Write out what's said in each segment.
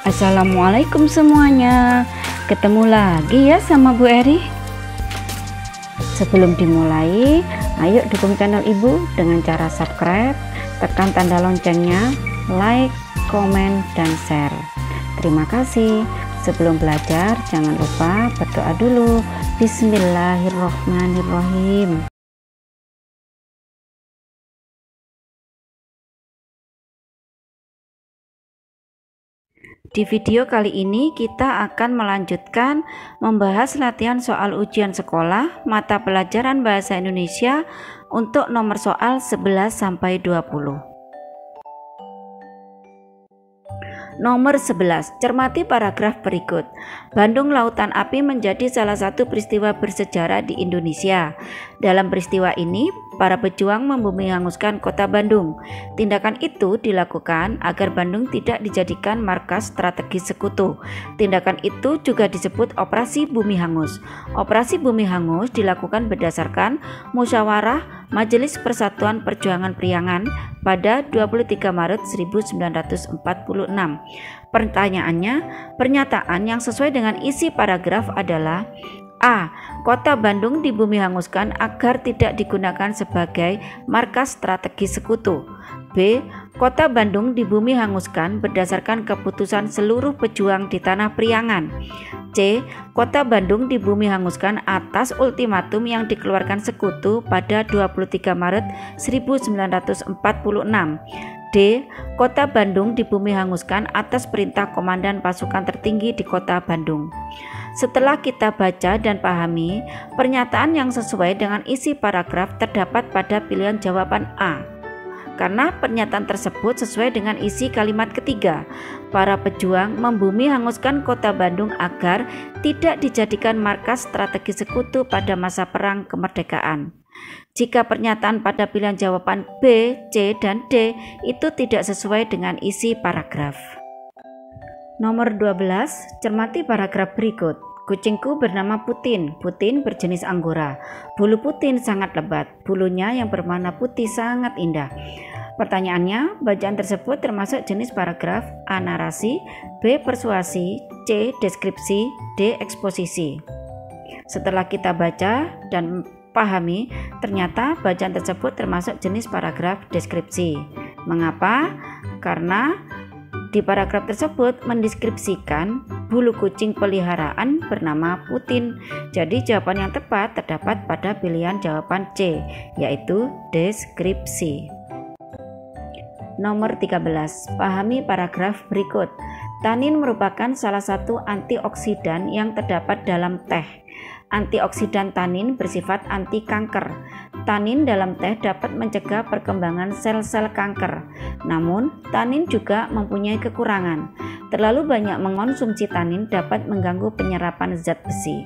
Assalamualaikum semuanya. Ketemu lagi ya sama Bu Eri. Sebelum dimulai, ayo dukung channel Ibu dengan cara subscribe, tekan tanda loncengnya, like, komen, dan share. Terima kasih. Sebelum belajar, jangan lupa berdoa dulu. Bismillahirrohmanirrohim. Di video kali ini kita akan melanjutkan membahas latihan soal ujian sekolah mata pelajaran Bahasa Indonesia untuk nomor soal 11-20. Nomor 11, cermati paragraf berikut. Bandung Lautan Api menjadi salah satu peristiwa bersejarah di Indonesia. Dalam peristiwa ini, para pejuang membumi hanguskan kota Bandung. Tindakan itu dilakukan agar Bandung tidak dijadikan markas strategis sekutu. Tindakan itu juga disebut Operasi Bumi Hangus. Operasi Bumi Hangus dilakukan berdasarkan musyawarah Majelis Persatuan Perjuangan Priangan pada 23 Maret 1946. Pertanyaannya, pernyataan yang sesuai dengan isi paragraf adalah: A. Kota Bandung dibumi hanguskan agar tidak digunakan sebagai markas strategi sekutu. B. Kota Bandung dibumi hanguskan berdasarkan keputusan seluruh pejuang di tanah Priangan. C. Kota Bandung dibumi hanguskan atas ultimatum yang dikeluarkan sekutu pada 23 Maret 1946. D. Kota Bandung dibumi hanguskan atas perintah komandan pasukan tertinggi di kota Bandung. Setelah kita baca dan pahami, pernyataan yang sesuai dengan isi paragraf terdapat pada pilihan jawaban A. Karena pernyataan tersebut sesuai dengan isi kalimat ketiga, para pejuang membumi hanguskan kota Bandung agar tidak dijadikan markas strategi sekutu pada masa perang kemerdekaan. Jika pernyataan pada pilihan jawaban B, C, dan D itu tidak sesuai dengan isi paragraf. Nomor 12, cermati paragraf berikut. Kucingku bernama Putin. Putin berjenis Anggora. Bulu Putin sangat lebat. Bulunya yang berwarna putih sangat indah. Pertanyaannya, bacaan tersebut termasuk jenis paragraf: A. Narasi, B. Persuasi, C. Deskripsi, D. Eksposisi. Setelah kita baca dan pahami, ternyata bacaan tersebut termasuk jenis paragraf deskripsi. Mengapa? Karena di paragraf tersebut mendeskripsikan bulu kucing peliharaan bernama Putin. Jadi jawaban yang tepat terdapat pada pilihan jawaban C, yaitu deskripsi. Nomor 13, pahami paragraf berikut. Tanin merupakan salah satu antioksidan yang terdapat dalam teh. Antioksidan tanin bersifat anti kanker. Tanin dalam teh dapat mencegah perkembangan sel-sel kanker. Namun, tanin juga mempunyai kekurangan. Terlalu banyak mengonsumsi tanin dapat mengganggu penyerapan zat besi.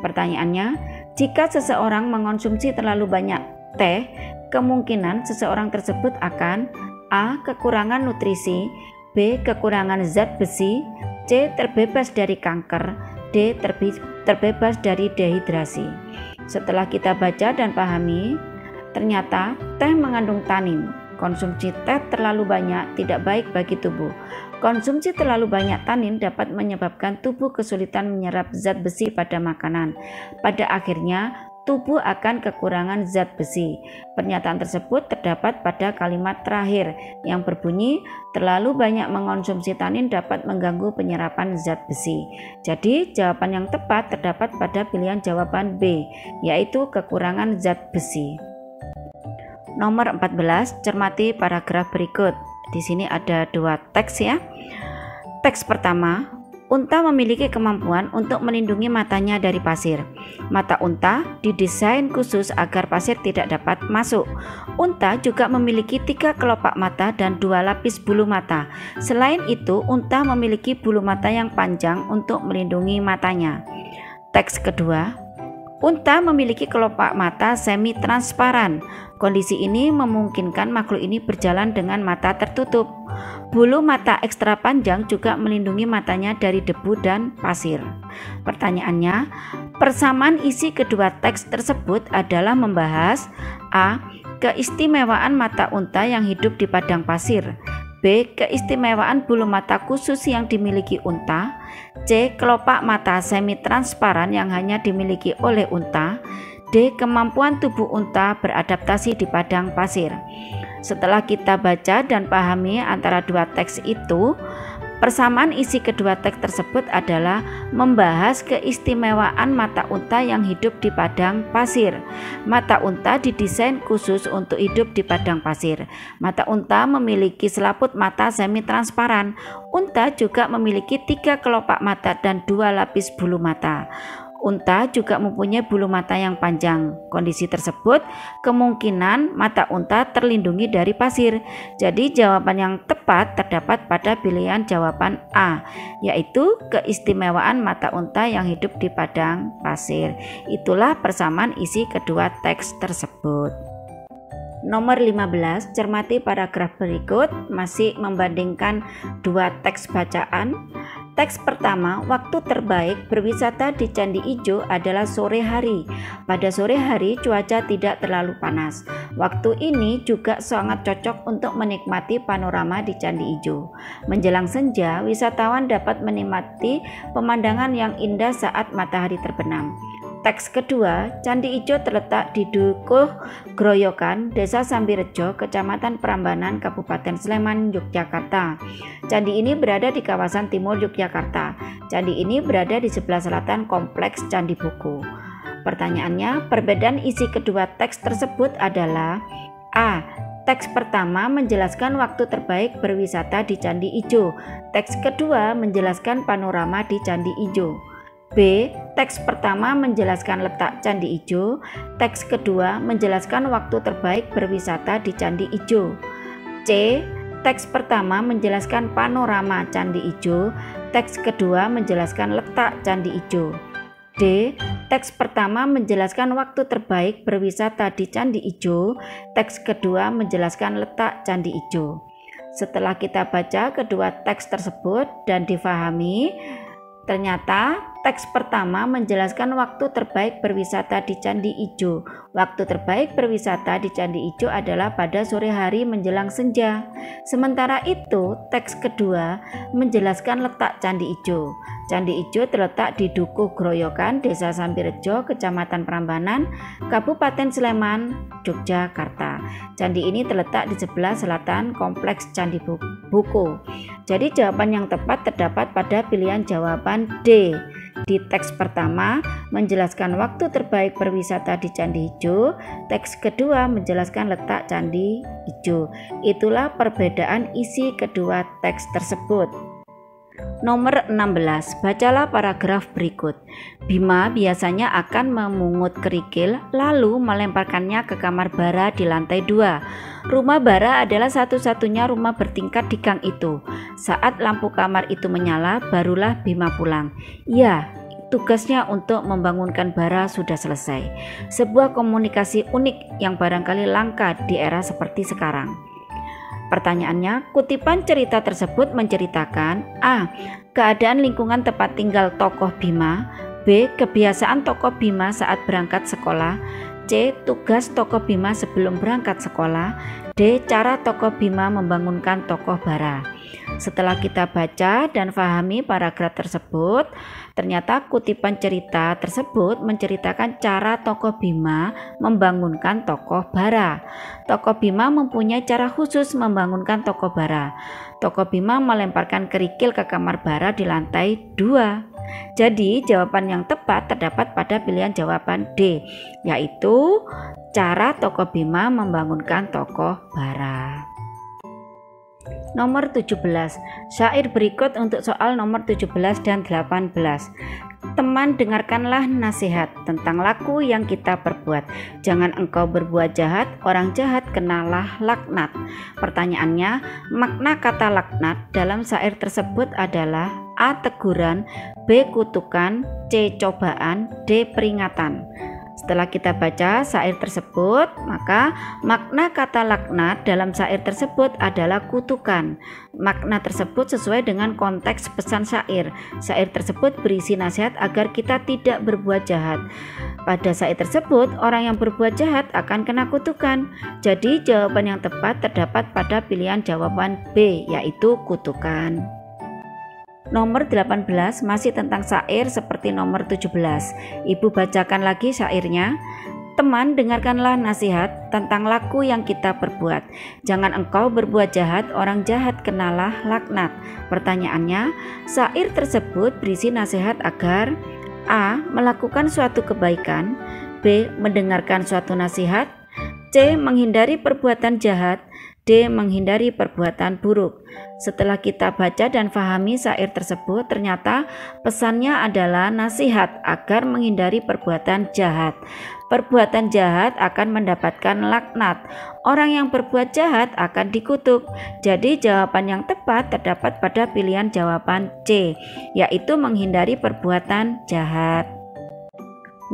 Pertanyaannya, jika seseorang mengonsumsi terlalu banyak teh, kemungkinan seseorang tersebut akan: A. Kekurangan nutrisi, B. Kekurangan zat besi, C. Terbebas dari kanker, D. Terbebas dari dehidrasi. Setelah kita baca dan pahami, ternyata teh mengandung tanin. Konsumsi teh terlalu banyak tidak baik bagi tubuh. Konsumsi terlalu banyak tanin dapat menyebabkan tubuh kesulitan menyerap zat besi pada makanan. Pada akhirnya, tubuh akan kekurangan zat besi. Pernyataan tersebut terdapat pada kalimat terakhir yang berbunyi, terlalu banyak mengonsumsi tanin dapat mengganggu penyerapan zat besi. Jadi jawaban yang tepat terdapat pada pilihan jawaban B, yaitu kekurangan zat besi. Nomor 14, cermati paragraf berikut. Di sini ada dua teks ya. Teks pertama, unta memiliki kemampuan untuk melindungi matanya dari pasir. Mata unta didesain khusus agar pasir tidak dapat masuk. Unta juga memiliki 3 kelopak mata dan 2 lapis bulu mata. Selain itu, unta memiliki bulu mata yang panjang untuk melindungi matanya. Teks kedua, unta memiliki kelopak mata semi transparan. Kondisi ini memungkinkan makhluk ini berjalan dengan mata tertutup. Bulu mata ekstra panjang juga melindungi matanya dari debu dan pasir. Pertanyaannya, persamaan isi kedua teks tersebut adalah membahas: A. Keistimewaan mata unta yang hidup di padang pasir, B. B. Keistimewaan bulu mata khusus yang dimiliki unta. C. Kelopak mata semi transparan yang hanya dimiliki oleh unta. D. Kemampuan tubuh unta beradaptasi di padang pasir. Setelah kita baca dan pahami antara dua teks itu, persamaan isi kedua teks tersebut adalah membahas keistimewaan mata unta yang hidup di padang pasir. Mata unta didesain khusus untuk hidup di padang pasir. Mata unta memiliki selaput mata semi transparan. Unta juga memiliki 3 kelopak mata dan 2 lapis bulu mata. Unta juga mempunyai bulu mata yang panjang. Kondisi tersebut kemungkinan mata unta terlindungi dari pasir. Jadi jawaban yang tepat terdapat pada pilihan jawaban A, yaitu keistimewaan mata unta yang hidup di padang pasir. Itulah persamaan isi kedua teks tersebut. Nomor 15, cermati paragraf berikut, masih membandingkan dua teks bacaan. Teks pertama, waktu terbaik berwisata di Candi Ijo adalah sore hari. Pada sore hari cuaca tidak terlalu panas. Waktu ini juga sangat cocok untuk menikmati panorama di Candi Ijo. Menjelang senja, wisatawan dapat menikmati pemandangan yang indah saat matahari terbenam. Teks kedua, Candi Ijo terletak di Dukuh Groyogan, Desa Sambirejo, Kecamatan Prambanan, Kabupaten Sleman, Yogyakarta. Candi ini berada di kawasan timur Yogyakarta. Candi ini berada di sebelah selatan Kompleks Candi Buku. Pertanyaannya, perbedaan isi kedua teks tersebut adalah A. Teks pertama menjelaskan waktu terbaik berwisata di Candi Ijo. Teks kedua menjelaskan panorama di Candi Ijo. B. Teks pertama menjelaskan letak Candi Ijo. Teks kedua menjelaskan waktu terbaik berwisata di Candi Ijo. C. Teks pertama menjelaskan panorama Candi Ijo. Teks kedua menjelaskan letak Candi Ijo. D. Teks pertama menjelaskan waktu terbaik berwisata di Candi Ijo. Teks kedua menjelaskan letak Candi Ijo. Setelah kita baca kedua teks tersebut dan difahami, ternyata teks pertama menjelaskan waktu terbaik berwisata di Candi Ijo. Waktu terbaik berwisata di Candi Ijo adalah pada sore hari menjelang senja. Sementara itu, teks kedua menjelaskan letak Candi Ijo. Candi Ijo terletak di Dukuh Groyogan, Desa Sambirejo, Kecamatan Prambanan, Kabupaten Sleman, Yogyakarta. Candi ini terletak di sebelah selatan Kompleks Candi Buku. Jadi jawaban yang tepat terdapat pada pilihan jawaban D. Di teks pertama menjelaskan waktu terbaik berwisata di Candi Ijo, teks kedua menjelaskan letak Candi Ijo. Itulah perbedaan isi kedua teks tersebut. Nomor 16, bacalah paragraf berikut. Bima biasanya akan memungut kerikil lalu melemparkannya ke kamar bara di lantai 2. Rumah bara adalah satu-satunya rumah bertingkat di gang itu. Saat lampu kamar itu menyala, barulah Bima pulang. Ya, tugasnya untuk membangunkan bara sudah selesai. Sebuah komunikasi unik yang barangkali langka di era seperti sekarang. Pertanyaannya, kutipan cerita tersebut menceritakan A. Keadaan lingkungan tempat tinggal tokoh Bima. B. Kebiasaan tokoh Bima saat berangkat sekolah. C. Tugas tokoh Bima sebelum berangkat sekolah. D. Cara tokoh Bima membangunkan tokoh bara. Setelah kita baca dan pahami paragraf tersebut, ternyata kutipan cerita tersebut menceritakan cara tokoh Bima membangunkan tokoh bara. Tokoh Bima mempunyai cara khusus membangunkan tokoh bara. Tokoh Bima melemparkan kerikil ke kamar bara di lantai 2. Jadi jawaban yang tepat terdapat pada pilihan jawaban D, yaitu cara tokoh Bima membangunkan tokoh bara. Nomor 17, syair berikut untuk soal nomor 17 dan 18. Teman, dengarkanlah nasihat tentang laku yang kita perbuat. Jangan engkau berbuat jahat, orang jahat kenalah laknat. Pertanyaannya, makna kata laknat dalam syair tersebut adalah A. Teguran, B. Kutukan, C. Cobaan, D. Peringatan. Setelah kita baca syair tersebut, maka makna kata laknat dalam syair tersebut adalah kutukan. Makna tersebut sesuai dengan konteks pesan syair. Syair tersebut berisi nasihat agar kita tidak berbuat jahat. Pada saat tersebut, orang yang berbuat jahat akan kena kutukan. Jadi jawaban yang tepat terdapat pada pilihan jawaban B, yaitu kutukan. Nomor 18 masih tentang syair seperti nomor 17. Ibu bacakan lagi syairnya. Teman, dengarkanlah nasihat tentang laku yang kita perbuat. Jangan engkau berbuat jahat, orang jahat kenalah laknat. Pertanyaannya, syair tersebut berisi nasihat agar A. Melakukan suatu kebaikan, B. Mendengarkan suatu nasihat, C. Menghindari perbuatan jahat, D. Menghindari perbuatan buruk. Setelah kita baca dan fahami syair tersebut, ternyata pesannya adalah nasihat agar menghindari perbuatan jahat. Perbuatan jahat akan mendapatkan laknat. Orang yang berbuat jahat akan dikutuk. Jadi jawaban yang tepat terdapat pada pilihan jawaban C, yaitu menghindari perbuatan jahat.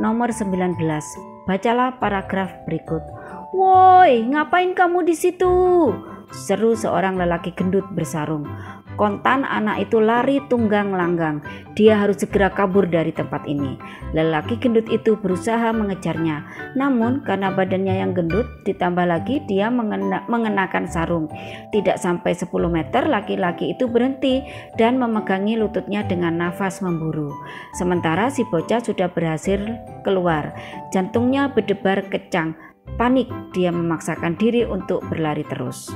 Nomor 19. Bacalah paragraf berikut. "Woi, ngapain kamu di situ?" seru seorang lelaki gendut bersarung. Kontan anak itu lari tunggang langgang. Dia harus segera kabur dari tempat ini. Lelaki gendut itu berusaha mengejarnya. Namun karena badannya yang gendut, ditambah lagi dia mengenakan sarung. Tidak sampai 10 meter laki-laki itu berhenti dan memegangi lututnya dengan nafas memburu. Sementara si bocah sudah berhasil keluar. Jantungnya berdebar kencang. Panik, dia memaksakan diri untuk berlari terus.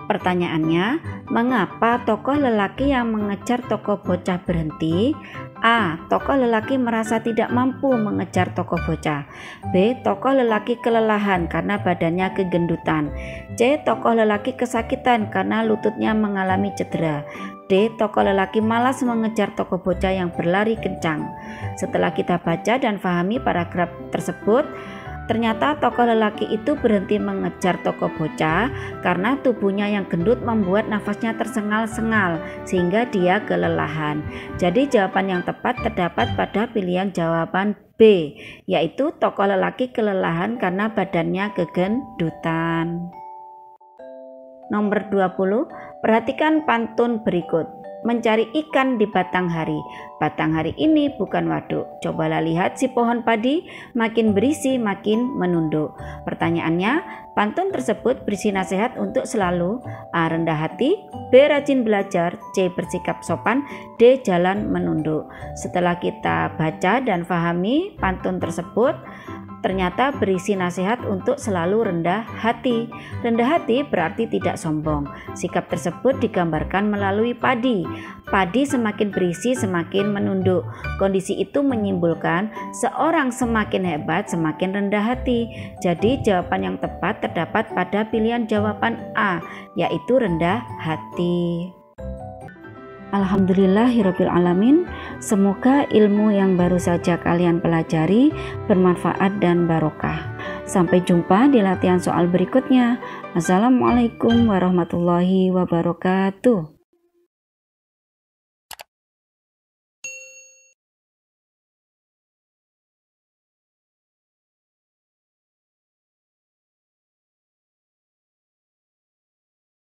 Pertanyaannya, mengapa tokoh lelaki yang mengejar tokoh bocah berhenti? A. Tokoh lelaki merasa tidak mampu mengejar tokoh bocah. B. Tokoh lelaki kelelahan karena badannya kegendutan. C. Tokoh lelaki kesakitan karena lututnya mengalami cedera. D. Tokoh lelaki malas mengejar tokoh bocah yang berlari kencang. Setelah kita baca dan fahami paragraf tersebut, ternyata tokoh lelaki itu berhenti mengejar tokoh bocah karena tubuhnya yang gendut membuat nafasnya tersengal-sengal sehingga dia kelelahan. Jadi jawaban yang tepat terdapat pada pilihan jawaban B, yaitu tokoh lelaki kelelahan karena badannya kegendutan. Nomor 20, perhatikan pantun berikut. Mencari ikan di batang hari. Batang hari ini bukan waduk. Cobalah lihat si pohon padi, makin berisi makin menunduk. Pertanyaannya, pantun tersebut berisi nasihat untuk selalu A. Rendah hati, B. Rajin belajar, C. Bersikap sopan, D. Jalan menunduk. Setelah kita baca dan fahami pantun tersebut, ternyata berisi nasihat untuk selalu rendah hati. Rendah hati berarti tidak sombong. Sikap tersebut digambarkan melalui padi. Padi semakin berisi semakin menunduk. Kondisi itu menyimpulkan seorang semakin hebat semakin rendah hati. Jadi jawaban yang tepat terdapat pada pilihan jawaban A, yaitu rendah hati. Alhamdulillahirabbil alamin. Semoga ilmu yang baru saja kalian pelajari bermanfaat dan barokah. Sampai jumpa di latihan soal berikutnya. Assalamualaikum warahmatullahi wabarakatuh.